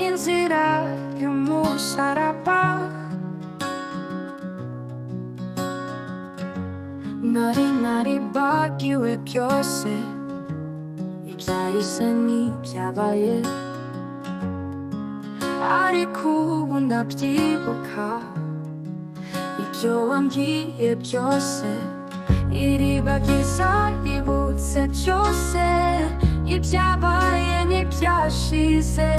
inzira y'umusaraba, nari bagiwe byose, ibyahise n'ibyabaye, ariko ubu ndabyibuka ibyo wambwiye byose. Iriba ryiza ributse byose, ibyabaye n'ibyashize,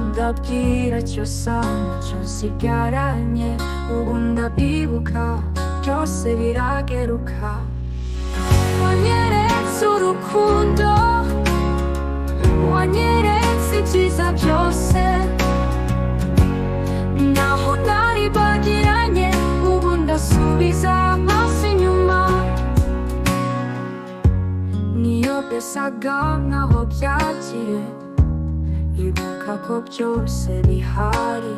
ndabwira cyose ntacyo nsigaranye. Ubu ndabyibuka byose birageruka. Wanyeretse urukundo, wanyeretse ibyiza byose, naho nari bagiranye, ubu ndasubiza amaso inyuma. Niyo byasaga nkaho byagiye, ibuka ko byose bihari,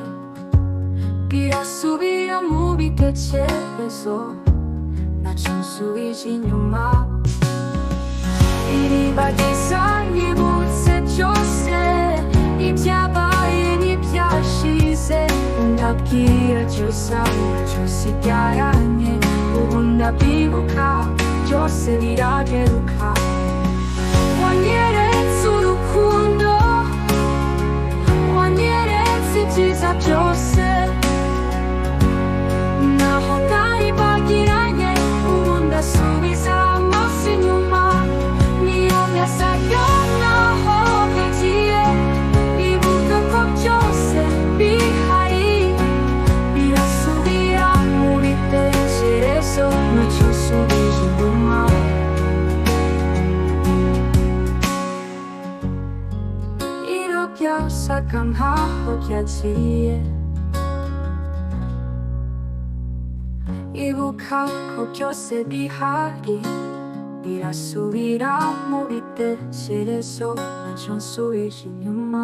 birasubira mu bitekerezo, ntacyo nsubije inyuma. Iriba ryiza ryibutse byose, ibyabaye n'ibyashize, ndabwira cyose ntacyo nsigaranye. Ubu ndabyibuka byose birageruka. Wanyeretse urukundo, wanyeretse ibyiza byose, naho ntari bagiranye, ubu ndasubiza amaso inyuma. Niyo byasaga nkaho byagiye, ibuka ko byose bihari, birasubira mu bitekerezo, ntacyo nsubije inyuma. Iyo byasaga nkaho byagiye, ibuka ko byose bihari, birasubira mu bitekerezo, ntacyo nsubije inyuma.